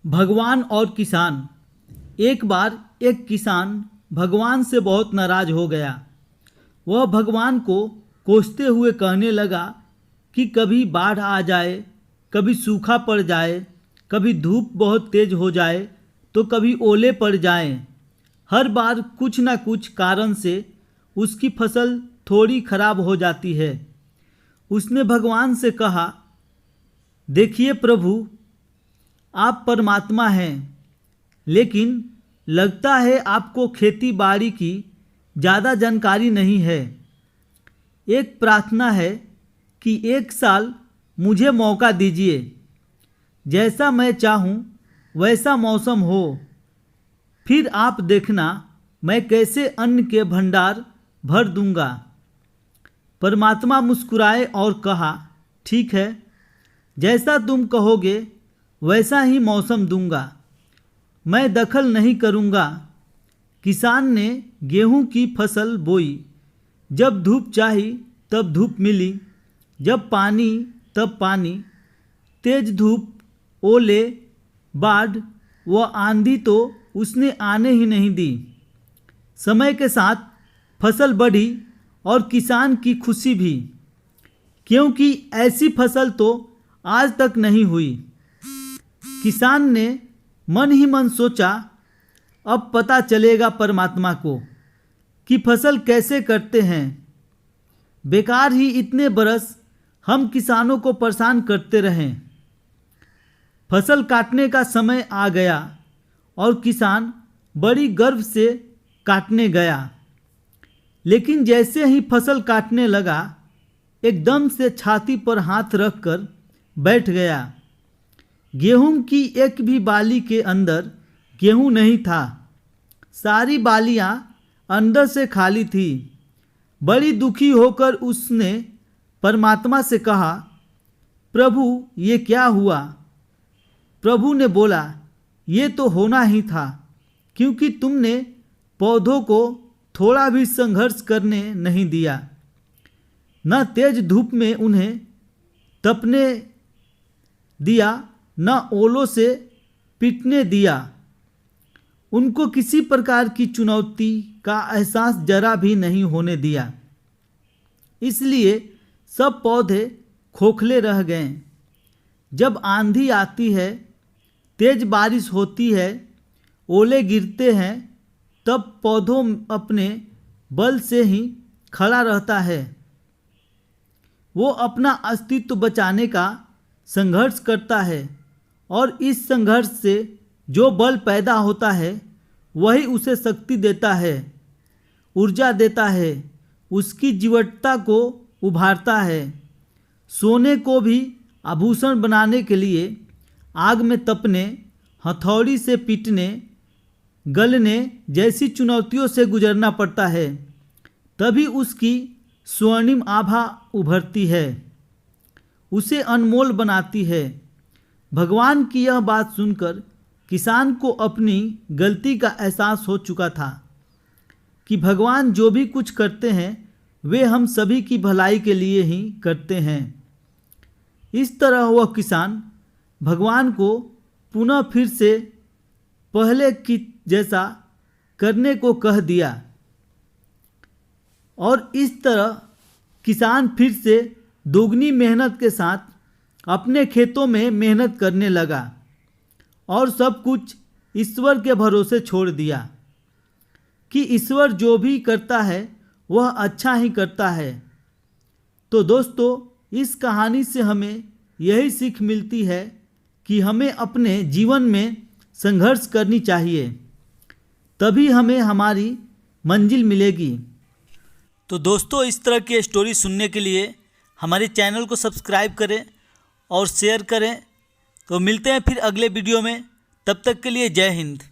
भगवान और किसान। एक बार एक किसान भगवान से बहुत नाराज हो गया। वह भगवान को कोसते हुए कहने लगा कि कभी बाढ़ आ जाए, कभी सूखा पड़ जाए, कभी धूप बहुत तेज हो जाए तो कभी ओले पड़ जाएं। हर बार कुछ न कुछ कारण से उसकी फसल थोड़ी खराब हो जाती है। उसने भगवान से कहा, देखिए प्रभु, आप परमात्मा हैं, लेकिन लगता है आपको खेती बाड़ी की ज़्यादा जानकारी नहीं है। एक प्रार्थना है कि एक साल मुझे मौका दीजिए, जैसा मैं चाहूँ वैसा मौसम हो, फिर आप देखना मैं कैसे अन्न के भंडार भर दूंगा। परमात्मा मुस्कुराए और कहा, ठीक है, जैसा तुम कहोगे वैसा ही मौसम दूंगा, मैं दखल नहीं करूंगा। किसान ने गेहूं की फसल बोई। जब धूप चाही तब धूप मिली, जब पानी तब पानी। तेज धूप, ओले, बाढ़ व आंधी तो उसने आने ही नहीं दी। समय के साथ फसल बढ़ी और किसान की खुशी भी, क्योंकि ऐसी फसल तो आज तक नहीं हुई। किसान ने मन ही मन सोचा, अब पता चलेगा परमात्मा को कि फसल कैसे करते हैं। बेकार ही इतने बरस हम किसानों को परेशान करते रहें। फसल काटने का समय आ गया और किसान बड़ी गर्व से काटने गया। लेकिन जैसे ही फसल काटने लगा, एकदम से छाती पर हाथ रखकर बैठ गया। गेहूं की एक भी बाली के अंदर गेहूं नहीं था। सारी बालियां अंदर से खाली थी। बड़ी दुखी होकर उसने परमात्मा से कहा, प्रभु ये क्या हुआ? प्रभु ने बोला, ये तो होना ही था, क्योंकि तुमने पौधों को थोड़ा भी संघर्ष करने नहीं दिया। न तेज धूप में उन्हें तपने दिया, न ओलों से पीटने दिया। उनको किसी प्रकार की चुनौती का एहसास जरा भी नहीं होने दिया। इसलिए सब पौधे खोखले रह गए। जब आंधी आती है, तेज बारिश होती है, ओले गिरते हैं, तब पौधों अपने बल से ही खड़ा रहता है। वो अपना अस्तित्व बचाने का संघर्ष करता है और इस संघर्ष से जो बल पैदा होता है वही उसे शक्ति देता है, ऊर्जा देता है, उसकी जीवटता को उभारता है। सोने को भी आभूषण बनाने के लिए आग में तपने, हथौड़ी से पीटने, गलने जैसी चुनौतियों से गुजरना पड़ता है, तभी उसकी स्वर्णिम आभा उभरती है, उसे अनमोल बनाती है। भगवान की यह बात सुनकर किसान को अपनी गलती का एहसास हो चुका था कि भगवान जो भी कुछ करते हैं वे हम सभी की भलाई के लिए ही करते हैं। इस तरह वह किसान भगवान को पुनः फिर से पहले की जैसा करने को कह दिया और इस तरह किसान फिर से दोगुनी मेहनत के साथ अपने खेतों में मेहनत करने लगा और सब कुछ ईश्वर के भरोसे छोड़ दिया कि ईश्वर जो भी करता है वह अच्छा ही करता है। तो दोस्तों, इस कहानी से हमें यही सीख मिलती है कि हमें अपने जीवन में संघर्ष करनी चाहिए, तभी हमें हमारी मंजिल मिलेगी। तो दोस्तों, इस तरह की स्टोरी सुनने के लिए हमारे चैनल को सब्सक्राइब करें और शेयर करें। तो मिलते हैं फिर अगले वीडियो में, तब तक के लिए जय हिंद।